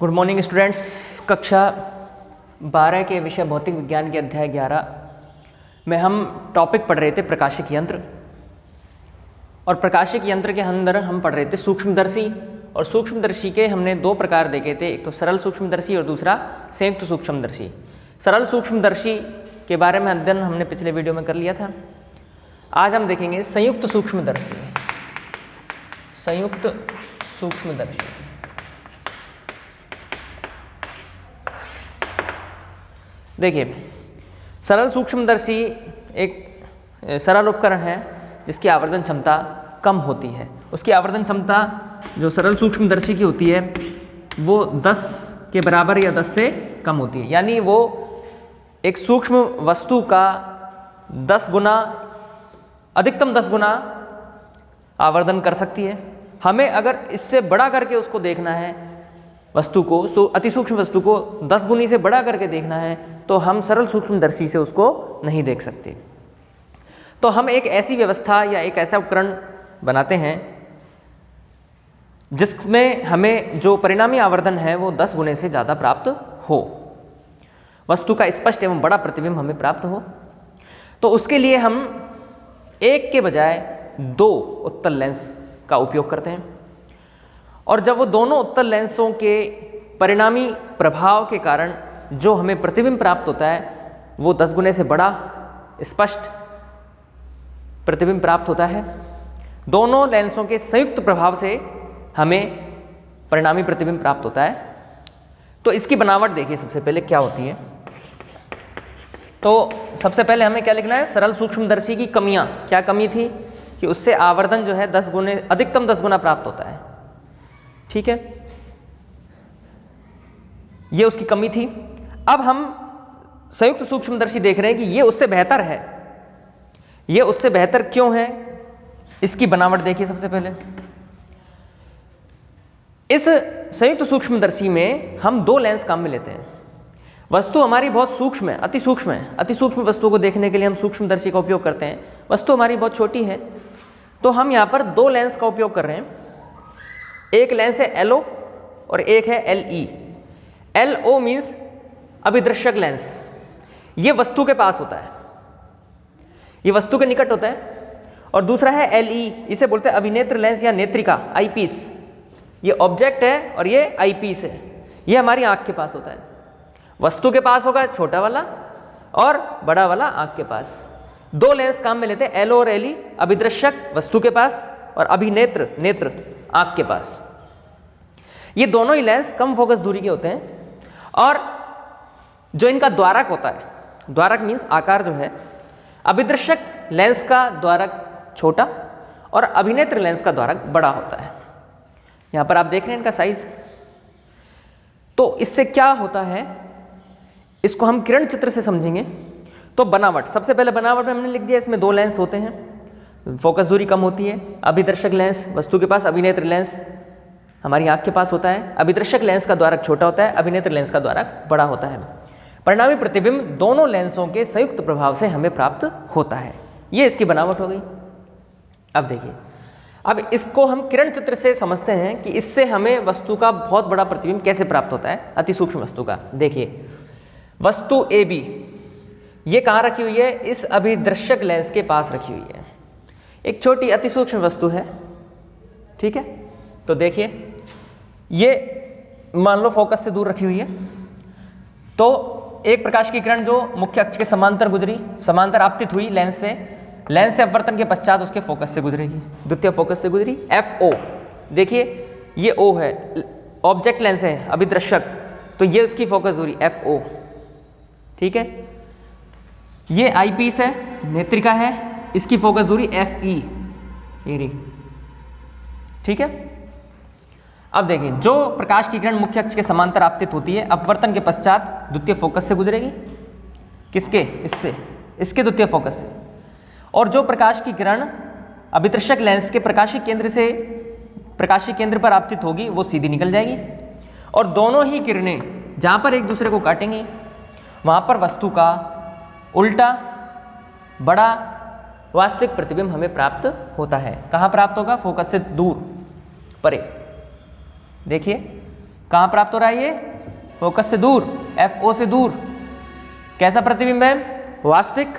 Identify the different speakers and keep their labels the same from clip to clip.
Speaker 1: Good morning students. कक्षा 12 के विषय भौतिक विज्ञान के अध्याय 11 में हम टॉपिक पढ़ रहे थे प्रकाशिक यंत्र। और प्रकाशिक यंत्र के अंदर हम पढ़ रहे थे सूक्ष्मदर्शी। और सूक्ष्मदर्शी के हमने दो प्रकार देखे थे, एक तो सरल सूक्ष्मदर्शी और दूसरा संयुक्त सूक्ष्मदर्शी। सरल सूक्ष्मदर्शी के बारे में अध्ययन हमने पिछले वीडियो में कर लिया था। आज हम देखेंगे संयुक्त सूक्ष्मदर्शी। संयुक्त सूक्ष्मदर्शी देखिए, सरल सूक्ष्मदर्शी एक सरल उपकरण है जिसकी आवर्धन क्षमता कम होती है। उसकी आवर्धन क्षमता जो सरल सूक्ष्मदर्शी की होती है वो 10 के बराबर या 10 से कम होती है। यानी वो एक सूक्ष्म वस्तु का 10 गुना, अधिकतम 10 गुना आवर्धन कर सकती है। हमें अगर इससे बड़ा करके उसको देखना है, वस्तु को, अति सूक्ष्म वस्तु को 10 गुनी से बड़ा करके देखना है, तो हम सरल सूक्ष्मदर्शी से उसको नहीं देख सकते। तो हम एक ऐसी व्यवस्था या एक ऐसा उपकरण बनाते हैं जिसमें हमें जो परिणामी आवर्धन है वो 10 गुने से ज़्यादा प्राप्त हो, वस्तु का स्पष्ट एवं बड़ा प्रतिबिंब हमें प्राप्त हो। तो उसके लिए हम एक के बजाय 2 उत्तल लेंस का उपयोग करते हैं। और जब वो दोनों उत्तल लेंसों के परिणामी प्रभाव के कारण जो हमें प्रतिबिंब प्राप्त होता है वो 10 गुने से बड़ा स्पष्ट प्रतिबिंब प्राप्त होता है। दोनों लेंसों के संयुक्त प्रभाव से हमें परिणामी प्रतिबिंब प्राप्त होता है। तो इसकी बनावट देखिए सबसे पहले क्या होती है। तो सबसे पहले हमें क्या लिखना है, सरल सूक्ष्मदर्शी की कमियां। क्या कमी थी कि उससे आवर्धन जो है 10 गुने, अधिकतम 10 गुना प्राप्त होता है। ठीक है, ये उसकी कमी थी। अब हम संयुक्त सूक्ष्मदर्शी देख रहे हैं कि ये उससे बेहतर है। ये उससे बेहतर क्यों है, इसकी बनावट देखिए सबसे पहले। इस संयुक्त सूक्ष्मदर्शी में हम 2 लेंस काम में लेते हैं। वस्तु हमारी बहुत सूक्ष्म है, अति सूक्ष्म है। अति सूक्ष्म वस्तु को देखने के लिए हम सूक्ष्मदर्शी का उपयोग करते हैं। वस्तु हमारी बहुत छोटी है, तो हम यहाँ पर 2 लेंस का उपयोग कर रहे हैं। एक लेंस है LO और एक है LE। LO मीन्स अभिदृश्यक लेंस। ये वस्तु के पास होता है, ये वस्तु के निकट होता है। और दूसरा है LE, इसे बोलते हैं अभिनेत्र लेंस या नेत्रिका, आईपीस। ये ऑब्जेक्ट है और ये आईपीस है। ये हमारी आंख के पास होता है। वस्तु के पास होगा छोटा वाला और बड़ा वाला आंख के पास। 2 लेंस काम में लेते हैं, LO और LE। अभिदृश्यक वस्तु के पास और अभिनेत्र नेत्र आंख के पास। ये दोनों ही लेंस कम फोकस दूरी के होते हैं। और जो इनका द्वारक होता है, द्वारक मीन्स आकार जो है, अभिदृश्यक लेंस का द्वारक छोटा और अभिनेत्र लेंस का द्वारक बड़ा होता है। यहां पर आप देख रहे हैं इनका साइज। तो इससे क्या होता है, इसको हम किरण चित्र से समझेंगे। तो बनावट, सबसे पहले बनावट में हमने लिख दिया, इसमें 2 लेंस होते हैं, फोकस दूरी कम होती है। अभिदर्शक लेंस वस्तु के पास, अभिनेत्र लेंस हमारी आंख के पास होता है। अभिदर्शक लेंस का द्वारक छोटा होता है, अभिनेत्र लेंस का द्वारक बड़ा होता है। परिणामी प्रतिबिंब दोनों लेंसों के संयुक्त प्रभाव से हमें प्राप्त होता है। ये इसकी बनावट हो गई। अब देखिए, अब इसको हम किरण चित्र से समझते हैं कि इससे हमें वस्तु का बहुत बड़ा प्रतिबिंब कैसे प्राप्त होता है, अति सूक्ष्म वस्तु का। देखिए, वस्तु AB ये कहाँ रखी हुई है, इस अभिदर्शक लेंस के पास रखी हुई है। एक छोटी अति सूक्ष्म वस्तु है। ठीक है, तो देखिए ये मान लो फोकस से दूर रखी हुई है। तो एक प्रकाश की किरण जो मुख्य अक्ष के समांतर गुजरी, समांतर आपतित हुई लेंस से अपवर्तन के पश्चात उसके फोकस से गुजरेगी, द्वितीय फोकस से गुजरी, FO। देखिए ये O है, ऑब्जेक्ट लेंस है अभिदृश्यक, तो ये उसकी फोकस दूरी FO। ठीक है, ये आईपीस है, नेत्रिका है, इसकी फोकस दूरी FE। ठीक है, अब देखिए, जो प्रकाश की किरण मुख्य अक्ष के समांतर आपतित होती है, अपवर्तन के पश्चात द्वितीय फोकस से गुजरेगी। किसके? इससे, इसके द्वितीय फोकस से। और जो प्रकाश की किरण अभिदर्शक लेंस के प्रकाशिक केंद्र पर आपतित होगी वो सीधी निकल जाएगी। और दोनों ही किरणें जहाँ पर एक दूसरे को काटेंगी वहाँ पर वस्तु का उल्टा बड़ा वास्तविक प्रतिबिंब हमें प्राप्त होता है। कहाँ प्राप्त होगा? फोकस से दूर, परे। देखिए कहाँ प्राप्त हो रहा है ये? फोकस से दूर, FO से दूर। कैसा प्रतिबिंब है? वास्तविक,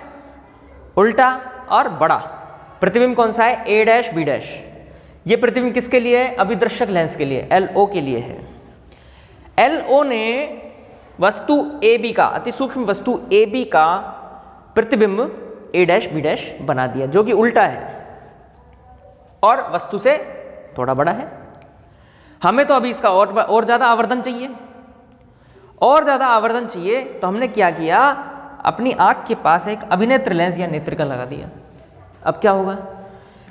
Speaker 1: उल्टा और बड़ा। प्रतिबिंब कौन सा है? A dash B dash. ये प्रतिबिंब किसके लिए है? अभिदर्शक लेंस के लिए, LO के लिए है। LO ने वस्तु AB का, अति सूक्ष्म वस्तु AB का प्रतिबिंब A डैश B डैश बना दिया, जो कि उल्टा है और वस्तु से थोड़ा बड़ा है। हमें तो अभी इसका और ज़्यादा आवर्धन चाहिए, और ज़्यादा आवर्धन चाहिए, तो हमने क्या किया? अपनी आँख के पास एक अभिनेत्र लेंस या नेत्रिका लगा दिया। अब क्या होगा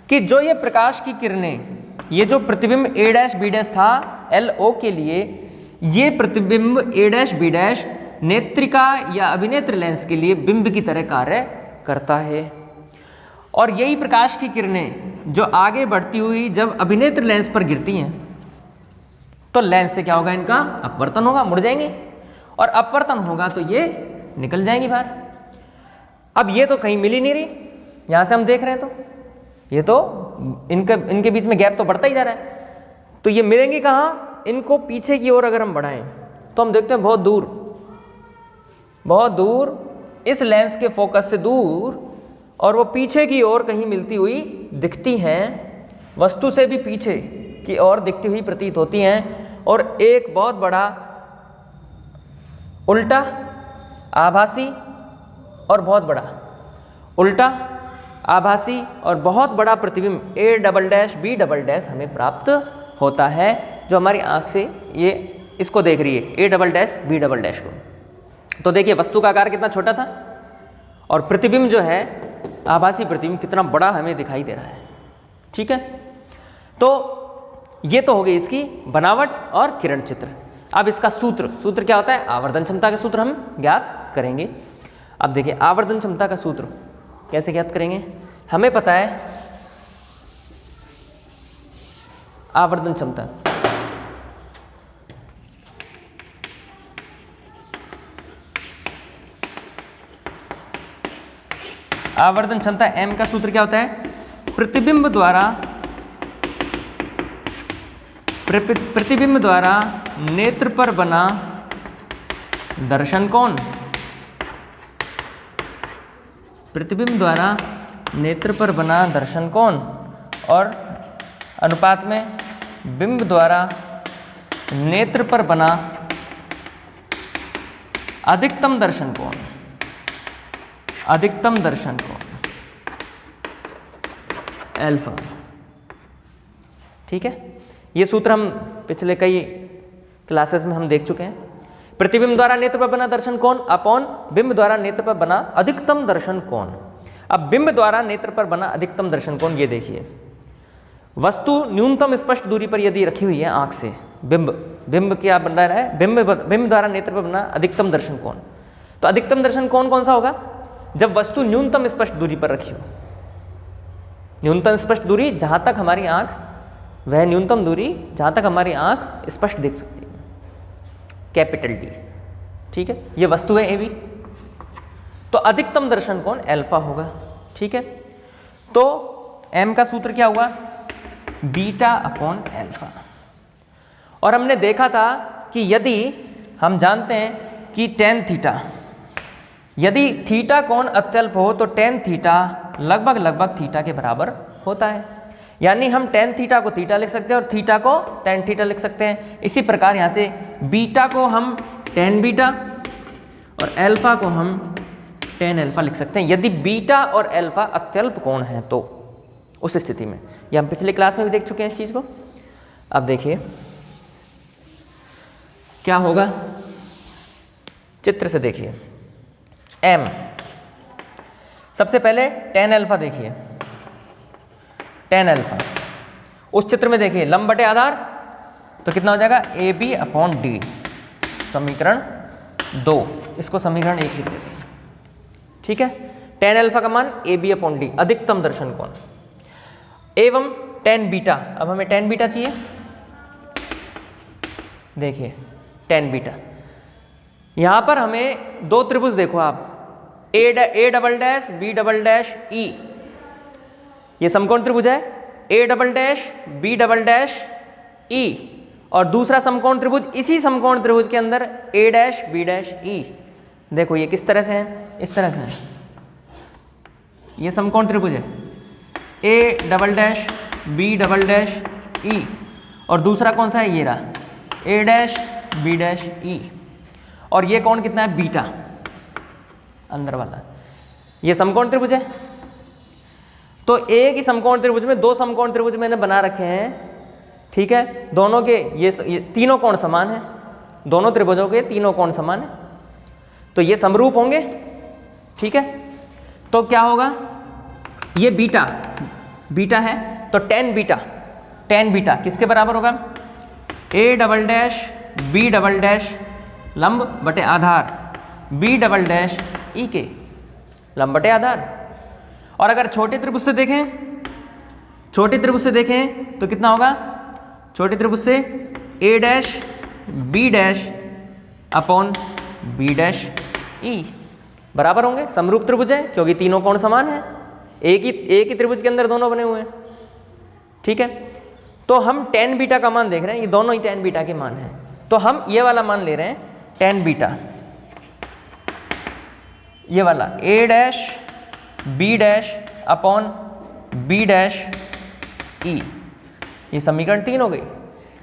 Speaker 1: कि जो ये प्रकाश की किरणें, ये जो प्रतिबिंब A डैश B डैश था LO के लिए, ये प्रतिबिंब A डैश B डैश नेत्रिका या अभिनेत्र लेंस के लिए बिंब की तरह कार्य करता है। और यही प्रकाश की किरणें जो आगे बढ़ती हुई जब अभिनेत्र लेंस पर गिरती हैं, तो लेंस से क्या होगा? इनका अपवर्तन होगा, मुड़ जाएंगे, और अपवर्तन होगा तो ये निकल जाएंगी बाहर। अब ये तो कहीं मिल ही नहीं रही, यहाँ से हम देख रहे हैं तो ये तो इनके बीच में गैप तो बढ़ता ही जा रहा है। तो ये मिलेंगी कहाँ? इनको पीछे की ओर अगर हम बढ़ाएं तो हम देखते हैं बहुत दूर, बहुत दूर, इस लेंस के फोकस से दूर, और वो पीछे की ओर कहीं मिलती हुई दिखती हैं, वस्तु से भी पीछे की ओर दिखती हुई प्रतीत होती हैं। और एक बहुत बड़ा उल्टा, आभासी और बहुत बड़ा, उल्टा, आभासी और बहुत बड़ा प्रतिबिंब A double dash B double dash हमें प्राप्त होता है, जो हमारी आंख से ये इसको देख रही है, A double dash B double dash को। तो देखिए वस्तु का आकार कितना छोटा था और प्रतिबिंब जो है, आभासी प्रतिबिंब, कितना बड़ा हमें दिखाई दे रहा है। ठीक है, तो ये तो हो गई इसकी बनावट और किरण चित्र। अब इसका सूत्र क्या होता है? आवर्धन क्षमता का सूत्र हम ज्ञात करेंगे। अब देखिए आवर्धन क्षमता का सूत्र कैसे ज्ञात करेंगे? हमें पता है आवर्धन क्षमता, आवर्धन क्षमता M का सूत्र क्या होता है? प्रतिबिंब द्वारा नेत्र पर बना दर्शन कोण, प्रतिबिंब द्वारा नेत्र पर बना दर्शन कोण, और अनुपात में बिंब द्वारा नेत्र पर बना अधिकतम दर्शन कोण, अधिकतम दर्शन कोण अल्फा। ठीक है, ये सूत्र हम पिछले कई क्लासेस में हम देख चुके हैं। प्रतिबिंब द्वारा नेत्र पर बना दर्शन कोण अपॉन बिंब द्वारा नेत्र पर बना अधिकतम दर्शन कोण। अब बिंब द्वारा नेत्र पर बना अधिकतम दर्शन कोण, ये देखिए वस्तु न्यूनतम स्पष्ट दूरी पर यदि रखी हुई है आंख से, बिंब क्या बन रहा है? बिंब द्वारा नेत्र पर बना अधिकतम दर्शन कोण। तो अधिकतम दर्शन कोण कौन सा होगा? जब वस्तु न्यूनतम स्पष्ट दूरी पर रखी हो। न्यूनतम स्पष्ट दूरी जहां तक हमारी आंख, वह न्यूनतम दूरी जहां तक हमारी आंख स्पष्ट देख सकती है, कैपिटल D। ठीक है, ये वस्तु है AB, तो अधिकतम दर्शन कोण अल्फा होगा। ठीक है, तो M का सूत्र क्या हुआ? Beta upon alpha. और हमने देखा था कि यदि हम जानते हैं कि tan थीटा, यदि थीटा कोण अत्यल्प हो तो tan थीटा लगभग थीटा के बराबर होता है। यानी हम tan थीटा को थीटा लिख सकते हैं और थीटा को tan थीटा लिख सकते हैं। इसी प्रकार यहाँ से बीटा को हम tan बीटा और अल्फा को हम tan अल्फा लिख सकते हैं, यदि बीटा और अल्फा अत्यल्प कोण है तो। उस स्थिति में, ये हम पिछले क्लास में भी देख चुके हैं इस चीज़ को। अब देखिए क्या होगा, चित्र से देखिए। M, सबसे पहले tan अल्फा देखिए, tan अल्फा उस चित्र में देखिए लंब बटे आधार, तो कितना हो जाएगा? AB अपॉन D, समीकरण 2, इसको समीकरण 1 लिख देते हैं। ठीक है, tan अल्फा का मान AB अपॉन D, अधिकतम दर्शन कोण, एवं tan बीटा। अब हमें tan बीटा चाहिए, देखिए tan बीटा। यहां पर हमें दो त्रिभुज देखो आप, A double dash B double dash E, ये समकोण त्रिभुज है। A double dash B double dash E और दूसरा समकोण त्रिभुज, इसी समकोण त्रिभुज के अंदर ए डैश बी डैश ई। देखो ये किस तरह से है, इस तरह से है। ये समकोण त्रिभुज है, A double dash B double dash E, और दूसरा कौन सा है, ये रहा, A dash B dash E. और ये कौन कितना है, बीटा, अंदर वाला। ये समकोण त्रिभुज है। तो एक ही समकोण त्रिभुज में दो समकोण त्रिभुज मैंने बना रखे हैं, ठीक है। दोनों के ये तीनों कोण समान है, दोनों त्रिभुजों के तीनों कोण समान है, तो ये समरूप होंगे, ठीक है। तो क्या होगा, ये बीटा, बीटा है तो टेन बीटा किसके बराबर होगा, A double dash B double dash लंब बटे आधार बी डबल डैश ई के लंब बटे आधार। और अगर छोटे त्रिभुज से देखें तो कितना होगा, छोटे त्रिभुज से A dash B dash upon B dash E बराबर होंगे, समरूप त्रिभुज है क्योंकि तीनों कोण समान है, एक ही त्रिभुज के अंदर दोनों बने हुए हैं, ठीक है। तो हम टेन बीटा का मान देख रहे हैं, ये दोनों ही टेन बीटा के मान हैं, तो हम ये वाला मान ले रहे हैं टेन बीटा, ये वाला A dash B dash upon B dash E. ये समीकरण 3 हो गई।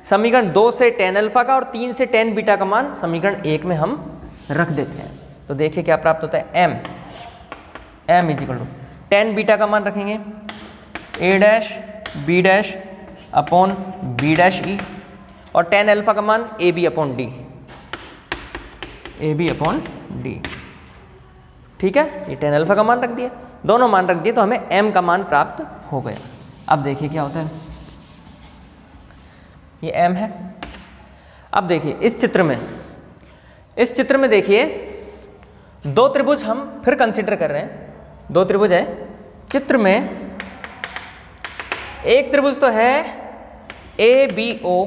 Speaker 1: समीकरण 2 से टेन अल्फा का और 3 से टेन बीटा का मान समीकरण 1 में हम रख देते हैं। तो देखिए क्या प्राप्त होता है, m is equal to tan beta का मान रखेंगे A dash B dash upon B dash E, और टेन अल्फा का मान ए बी अपॉन डी, ठीक है। ये टेन अल्फा का मान रख दिया, दोनों मान रख दिए, तो हमें m का मान प्राप्त हो गया। अब देखिए क्या होता है, ये m है। अब देखिए इस चित्र में देखिए दो त्रिभुज हम फिर कंसीडर कर रहे हैं, दो त्रिभुज है चित्र में। एक त्रिभुज तो है ए बी ओ,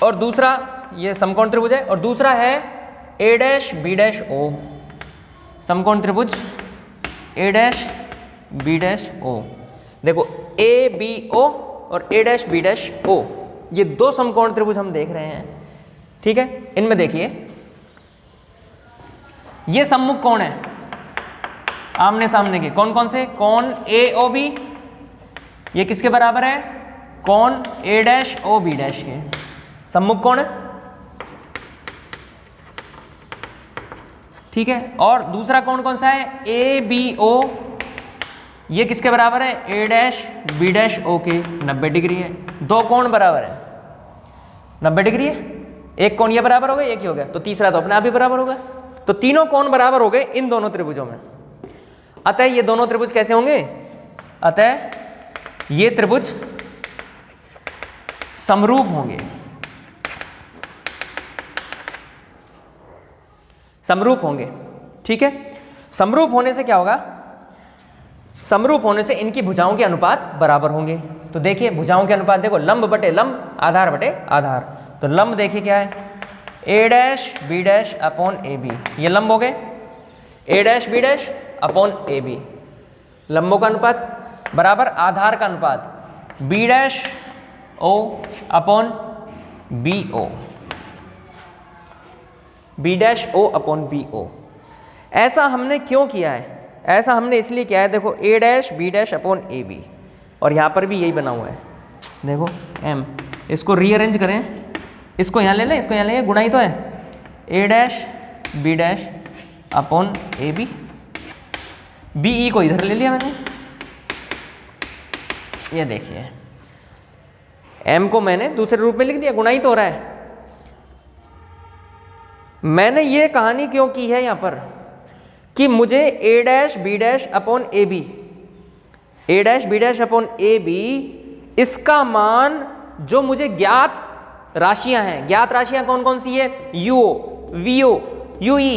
Speaker 1: और दूसरा ये समकोण त्रिभुज है, और दूसरा है ए डैश बी डैश ओ, समकोण त्रिभुज ए डैश बी डैश ओ। देखो ए बी ओ और ए डैश बी डैश ओ, ये दो समकोण त्रिभुज हम देख रहे हैं, ठीक है। इनमें देखिए ये सम्मुख कोण है, आमने सामने के कौन कौन से, कोण ए ओ बी, ये किसके बराबर है, कोण ए डैश ओ बी डैश के, सम्मुख कोण है, ठीक है। और दूसरा कोण कौन सा है, ए बी ओ, ये किसके बराबर है, ए डैश बी डैश ओ के 90 डिग्री है। दो कोण बराबर है, 90 डिग्री है, एक कोण ये बराबर हो गया, एक ही हो गया, तो तीसरा तो अपने आप ही बराबर होगा। तो तीनों कोण बराबर हो गए इन दोनों त्रिभुजों में। अतः ये दोनों त्रिभुज कैसे होंगे, अतः ये त्रिभुज समरूप होंगे, समरूप होंगे, ठीक है। समरूप होने से क्या होगा, समरूप होने से इनकी भुजाओं के अनुपात बराबर होंगे। तो देखिए भुजाओं के अनुपात देखो, लंब बटे लंब, आधार बटे आधार। तो लंब देखिए क्या है, A dash B dash upon A B, ये लंब हो गए, A dash B dash upon A B, लंबों का अनुपात बराबर आधार का अनुपात B dash O upon B O, B dash O upon B O. ऐसा हमने क्यों किया है, ऐसा हमने इसलिए किया है, देखो A dash B dash upon A B, और यहाँ पर भी यही बना हुआ है, देखो m, इसको रीअरेंज करें, इसको यहाँ ले लें, इसको यहाँ ले लें, गुणा ही तो है, A dash B dash upon A B, B E को इधर ले लिया मैंने, ये देखिए m को मैंने दूसरे रूप में लिख दिया, गुणा ही तो हो रहा है। मैंने ये कहानी क्यों की है यहाँ पर कि मुझे A dash B dash upon A B, A dash B dash upon A B, इसका मान जो मुझे ज्ञात राशियां हैं, ज्ञात राशियां कौन कौन सी है, U V O U E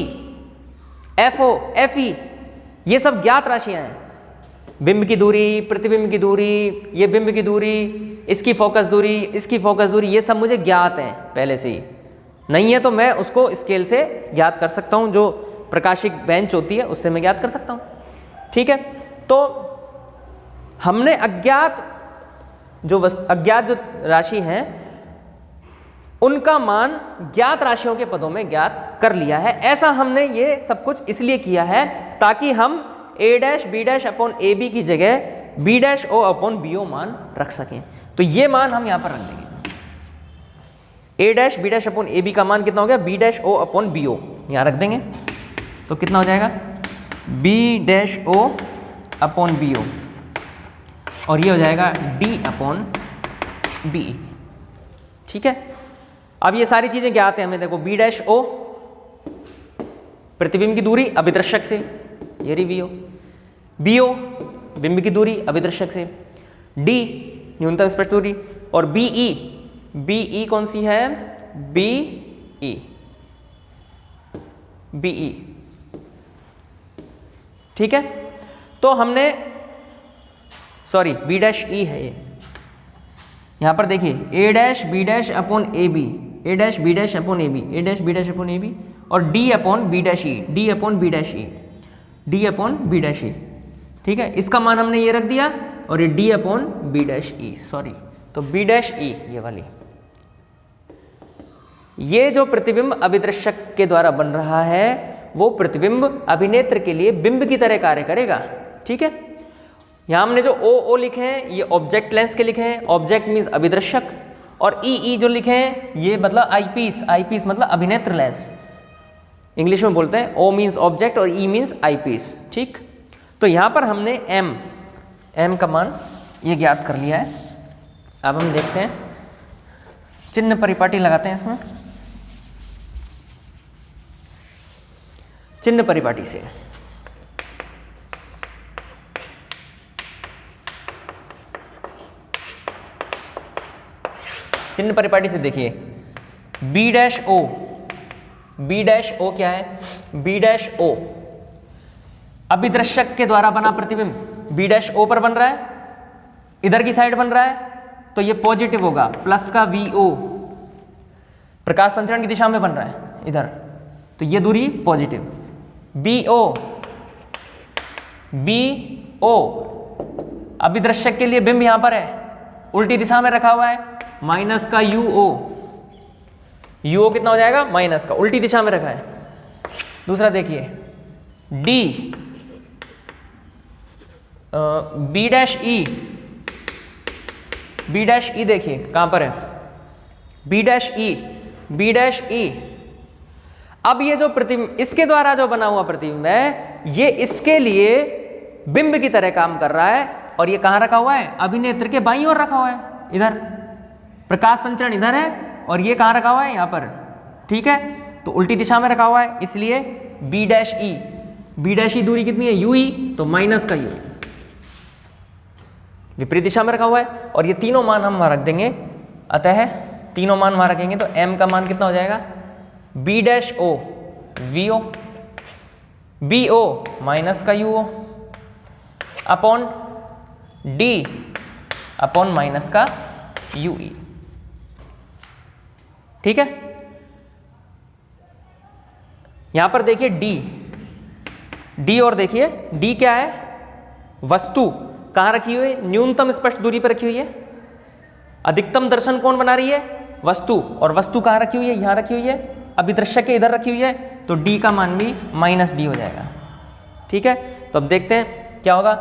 Speaker 1: F O F E, ये सब ज्ञात राशियां हैं। बिंब की दूरी, प्रतिबिंब की दूरी, ये बिंब की दूरी, इसकी फोकस दूरी, इसकी फोकस दूरी, ये सब मुझे ज्ञात हैं पहले से ही। नहीं है तो मैं उसको स्केल से ज्ञात कर सकता हूँ, जो प्रकाशिक बेंच होती है उससे मैं ज्ञात कर सकता हूँ, ठीक है। तो हमने अज्ञात जो राशि हैं उनका मान ज्ञात राशियों के पदों में ज्ञात कर लिया है। ऐसा हमने ये सब कुछ इसलिए किया है ताकि हम a dash B dash upon A B की जगह B dash O upon B O मान रख सकें। तो ये मान हम यहां पर रख देंगे, a dash B dash upon A B का मान कितना हो गया, B dash O upon B O, यहां रख देंगे। तो कितना हो जाएगा, B dash O upon B O, और ये हो जाएगा डी अपॉन बी। ठीक है, अब ये सारी चीजें क्या आते हैं हमें, देखो बी डैश ओ प्रतिबिंब की दूरी अभिदर्शक से, ये रही वी ओ, बी ओ बिंब की दूरी अभिदर्शक से, डी न्यूनतम स्पष्ट दूरी, और बीई कौन सी है, बीई ठीक है। तो हमने सॉरी बी डैश ई है ये, यहां पर देखिए A dash B dash upon A B, A dash B dash upon A B, A dash B dash upon A B, और D upon B dash E, D upon B dash E, D upon B dash E. ठीक है, इसका मान हमने ये रख दिया, और ये D upon B dash E, sorry तो बी डैश ई ये वाली, ये जो प्रतिबिंब अभिदर्शक के द्वारा बन रहा है वो प्रतिबिंब अभिनेत्र के लिए बिंब की तरह कार्य करेगा। ठीक है, यहां हमने जो ओ लिखे हैं ये ऑब्जेक्ट लेंस के लिखे हैं, ऑब्जेक्ट मीन्स अभिदर्शक, और ई जो लिखे हैं ये मतलब आईपीस मतलब अभिनेत्र लेंस, इंग्लिश में बोलते हैं। ओ मीन्स ऑब्जेक्ट और ई मीन्स आईपीस। ठीक, तो यहां पर हमने एम का मान ये ज्ञात कर लिया है। अब हम देखते हैं, चिन्ह परिपाटी लगाते हैं इसमें, चिन्ह परिपाटी से चिन्ह परिपाटी से देखिए बी डैश ओ क्या है, बी डैश ओ अभिदर्शक के द्वारा बना प्रतिबिंब बी डैश ओ पर बन रहा है, इधर की साइड बन रहा है, तो ये पॉजिटिव होगा, प्लस का वी ओ प्रकाश संचरण की दिशा में बन रहा है इधर, तो ये दूरी पॉजिटिव। बी ओ अभिदर्शक के लिए बिंब यहां पर है, उल्टी दिशा में रखा हुआ है, माइनस का यू ओ कितना हो जाएगा, माइनस का, उल्टी दिशा में रखा है। दूसरा देखिए डी बी डैश ई देखिए कहां पर है, बी डैश ई। अब ये जो प्रतिबिंब इसके द्वारा जो बना हुआ प्रतिबिंब है ये इसके लिए बिंब की तरह काम कर रहा है, और ये कहां रखा हुआ है, अभिनेत्र के बाईं ओर रखा हुआ है, इधर प्रकाश संचरण इधर है, और ये कहां रखा हुआ है, यहां पर। ठीक है, तो उल्टी दिशा में रखा हुआ है, इसलिए बी डैश ई दूरी कितनी है, यू ई, तो माइनस का यू, विपरीत दिशा में रखा हुआ है, और ये तीनों मान हम वहां रख देंगे। अतः तीनों मान वहां रखेंगे तो m का मान कितना हो जाएगा, B dash O V O, B O minus का U O upon D upon minus का यू ई। ठीक है, यहां पर देखिए डी और देखिए डी क्या है, वस्तु कहां रखी हुई है, न्यूनतम स्पष्ट दूरी पर रखी हुई है। अधिकतम दर्शन कौन बना रही है, वस्तु, और वस्तु कहां रखी हुई है, यहां रखी हुई है, अभिदर्शक के इधर रखी हुई है, तो डी का मान भी माइनस डी हो जाएगा। ठीक है, तो अब देखते हैं क्या होगा।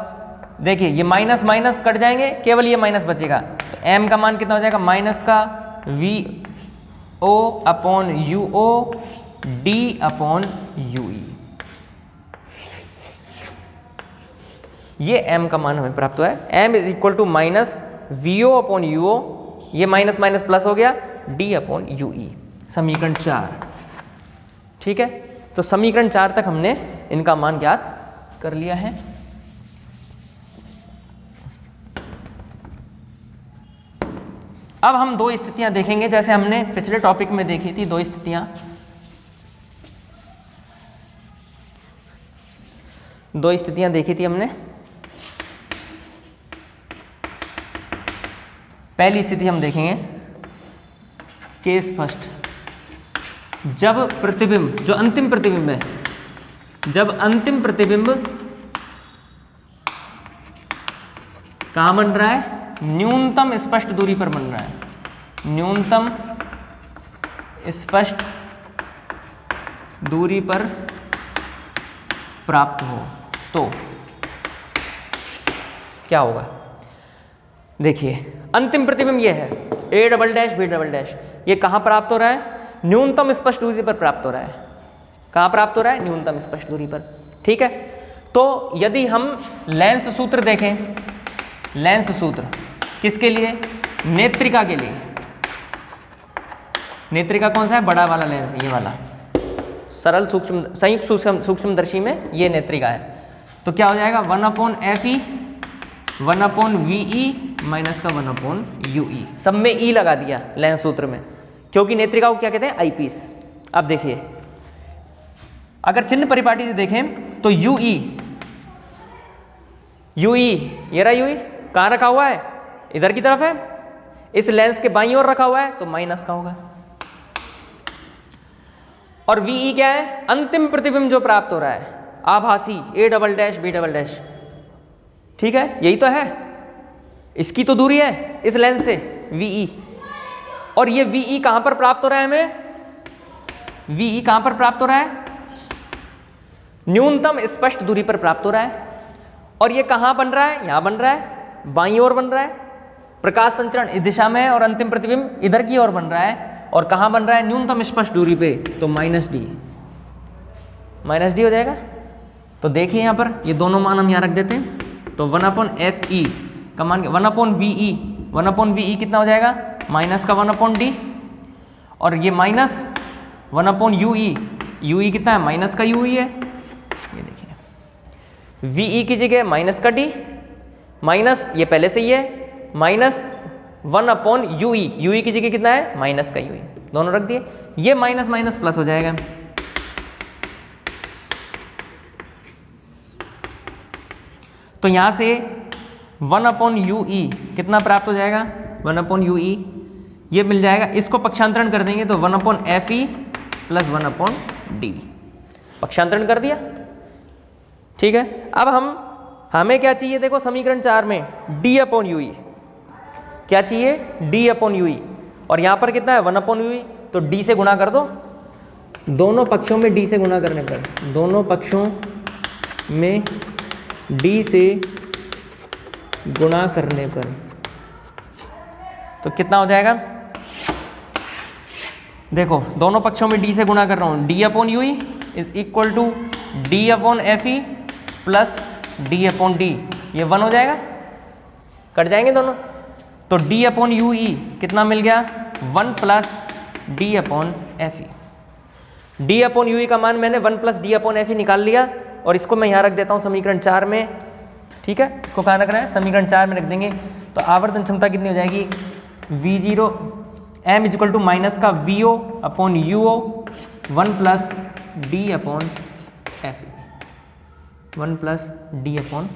Speaker 1: देखिए ये माइनस माइनस कट जाएंगे, केवल ये माइनस बचेगा, तो m का मान कितना हो जाएगा, माइनस का V O upon U O D upon U E. ये m का मान हमें प्राप्त हुआ है, m is equal to minus V O upon U O, ये माइनस माइनस प्लस हो गया, d अपॉन यू ई, समीकरण 4। ठीक है, तो समीकरण 4 तक हमने इनका मान ज्ञात कर लिया है। अब हम दो स्थितियां देखेंगे, जैसे हमने पिछले टॉपिक में देखी थी, दो स्थितियां देखी थी हमने। पहली स्थिति हम देखेंगे, केस फर्स्ट, जब प्रतिबिंब, जो अंतिम प्रतिबिंब है, जब अंतिम प्रतिबिंब कहां बन रहा है, न्यूनतम स्पष्ट दूरी पर बन रहा है, न्यूनतम स्पष्ट दूरी पर प्राप्त हो तो क्या होगा? देखिए अंतिम प्रतिबिंब ये है A double dash B double dash, ये कहाँ प्राप्त हो रहा है? न्यूनतम स्पष्ट दूरी पर प्राप्त हो रहा है। कहाँ प्राप्त हो रहा है? न्यूनतम स्पष्ट दूरी पर। ठीक है, तो यदि हम लेंस सूत्र देखें, लेंस सूत्र किसके लिए? नेत्रिका के लिए। नेत्रिका कौन सा है? बड़ा वाला लेंस, ये वाला सरल सूक्ष्म संयुक्त सूक्ष्मदर्शी में ये नेत्रिका है। तो क्या हो जाएगा? 1/FE 1/VE माइनस का 1/UE। सब में E लगा दिया लेंस सूत्र में, क्योंकि नेत्रिका को क्या कहते हैं? आईपीस। अब देखिए अगर चिन्ह परिपाटी से देखें तो UE ये रहा UE, कहाँ रखा हुआ है? इधर की तरफ है, इस लेंस के बाईं ओर रखा हुआ है, तो माइनस का होगा। और VE क्या है? अंतिम प्रतिबिंब जो प्राप्त हो रहा है, आभासी A double dash B double dash. ठीक है, यही तो है, इसकी तो दूरी है इस लेंस से VE। और ये VE कहां पर प्राप्त हो रहा है हमें? VE कहां पर प्राप्त हो रहा है? न्यूनतम स्पष्ट दूरी पर प्राप्त हो रहा है। और ये कहां बन रहा है? यहां बन रहा है, बाईं ओर बन रहा है। प्रकाश संचरण इस दिशा में है और अंतिम प्रतिबिंब इधर की ओर बन रहा है। और कहां बन रहा है? न्यूनतम स्पष्ट दूरी पे, तो -d हो जाएगा। तो देखिए यहां पर ये दोनों मान हम यहां रख देते हैं। तो 1/FE का मान 1/VE 1/VE कितना हो जाएगा? माइनस का 1/d। और ये माइनस 1/UE, UE कितना है? माइनस का UE है। ये देखिए VE की जगह माइनस का d, माइनस ये पहले से ही है, माइनस 1/UE, UE की जगह कितना है? माइनस का UE, दोनों रख दिए। ये माइनस माइनस प्लस हो जाएगा। तो यहां से 1/UE कितना प्राप्त हो जाएगा? 1/UE ये मिल जाएगा। इसको पक्षांतरण कर देंगे तो 1/FE प्लस 1/d, पक्षांतरण कर दिया। ठीक है, अब हमें क्या चाहिए? देखो समीकरण 4 में d/UE क्या चाहिए? d/UE। और यहां पर कितना है? 1/UE, तो d से गुणा कर दो। दोनों पक्षों में d से गुणा करने पर, दोनों पक्षों में d से गुणा करने पर तो कितना हो जाएगा? देखो दोनों पक्षों में d से गुणा कर रहा हूं, d/UE is equal to d/FE plus d/d। ये 1 हो जाएगा, कट जाएंगे दोनों। तो d/UE कितना मिल गया? 1 प्लस d/FE। d/UE का मान मैंने 1 प्लस d/FE निकाल लिया और इसको मैं यहाँ रख देता हूँ समीकरण 4 में। ठीक है, इसको कहाँ रखना है? समीकरण 4 में रख देंगे। तो आवर्तन क्षमता कितनी हो जाएगी? V0 m is equal to minus का VO/UO 1 plus d/FE 1 plus d/,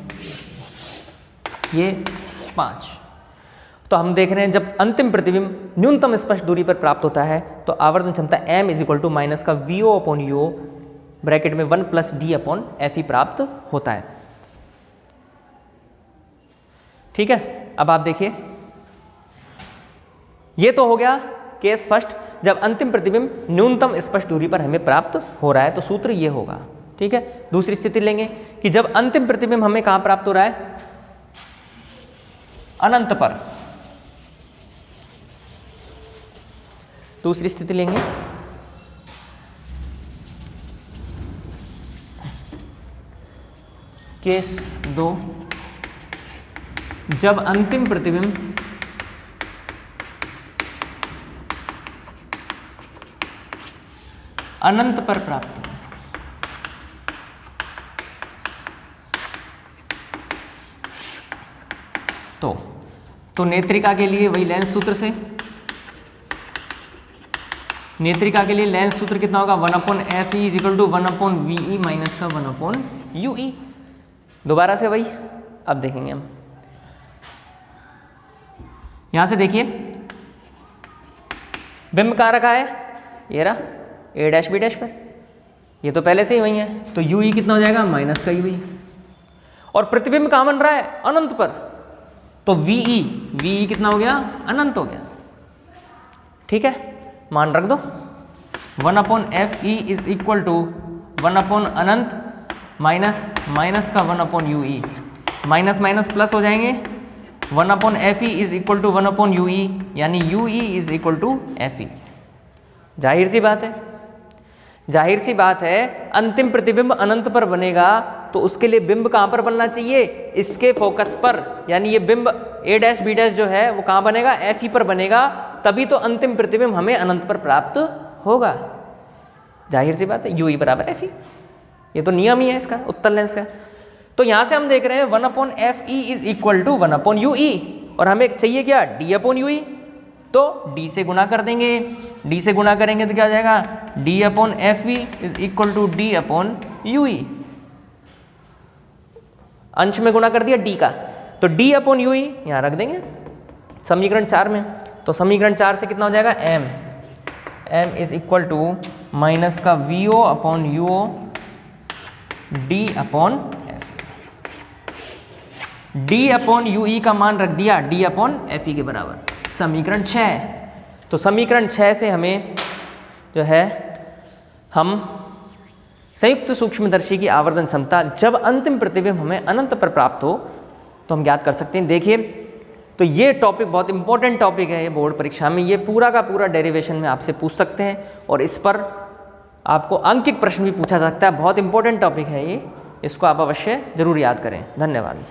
Speaker 1: ये 5। तो हम देख रहे हैं जब अंतिम प्रतिबिंब न्यूनतम स्पष्ट दूरी पर प्राप्त होता है तो आवर्तन क्षमता m is equal to minus का VO/UO ब्रैकेट में 1 प्लस d/FE प्राप्त होता है। ठीक है, अब आप देखिए ये तो हो गया केस फर्स्ट, जब अंतिम प्रतिबिंब न्यूनतम स्पष्ट दूरी पर हमें प्राप्त हो रहा है तो सूत्र ये होगा। ठीक है, दूसरी स्थिति लेंगे कि जब अंतिम प्रतिबिंब हमें कहां प्राप्त हो रहा है? अनंत पर। दूसरी स्थिति लेंगे केस 2, जब अंतिम प्रतिबिंब अनंत पर प्राप्त हो। तो नेत्रिका के लिए वही लेंस सूत्र से, नेत्रिका के लिए लेंस सूत्र कितना होगा? 1/FE is equal to 1/VE minus का 1/UE। दोबारा से वही, अब देखेंगे हम। यहां से देखिए बिंब कहाँ रखा है? ये रहा A डैश B डैश पर, ये तो पहले से ही वही है। तो UE कितना हो जाएगा? माइनस का UE। और प्रतिबिंब कहाँ बन रहा है? अनंत पर। तो VE कितना हो गया? अनंत हो गया। ठीक है, मान रख दो। 1 upon F E is equal to 1 upon अनंत माइनस माइनस का 1 upon U E, minus minus plus हो जाएंगे, 1 upon F E is equal to 1 upon U E, यानी U E is equal to F E. जाहिर सी बात है, जाहिर सी बात है, अंतिम प्रतिबिंब अनंत पर बनेगा तो उसके लिए बिंब कहाँ पर बनना चाहिए, इसके फोकस पर, यानी ये बिंब ए डैश बी डैश जो है वो कहाँ बनेगा, एफ ई पर बनेगा, तभी तो अंतिम प्रतिबिंब हमें अनंत पर प्राप्त होगा। जाहिर सी बात है, यू ई बराबर एफ ई, ये तो नियम ही है इसका, उत्तल लेंस का। तो यहाँ से हम देख रहे हैं 1 upon F E is equal to 1 upon U E, और हमें चाहिए क्या, डी अपॉन यू ई, तो डी से गुणा कर देंगे, डी से गुणा करेंगे तो क्या हो जाएगा, D upon F E is equal to D upon U E, अंश में गुणा कर दिया डी का, तो डी अपॉन यू ई यहाँ रख देंगे समीकरण 4 में। तो समीकरण 4 से कितना हो जाएगा, M, M is equal to minus का V O upon U O D upon F E, D upon U E का मान रख दिया डी अपॉन एफ ई के बराबर, समीकरण 6। तो समीकरण 6 से हमें जो है, हम संयुक्त सूक्ष्मदर्शी की आवर्धन क्षमता जब अंतिम प्रतिबिंब हमें अनंत पर प्राप्त हो तो हम ज्ञात कर सकते हैं। देखिए, तो ये टॉपिक बहुत इंपॉर्टेंट टॉपिक है, ये बोर्ड परीक्षा में ये पूरा का पूरा डेरिवेशन में आपसे पूछ सकते हैं, और इस पर आपको अंकित प्रश्न भी पूछा जा सकता है। बहुत इंपॉर्टेंट टॉपिक है ये, इसको आप अवश्य जरूर याद करें। धन्यवाद।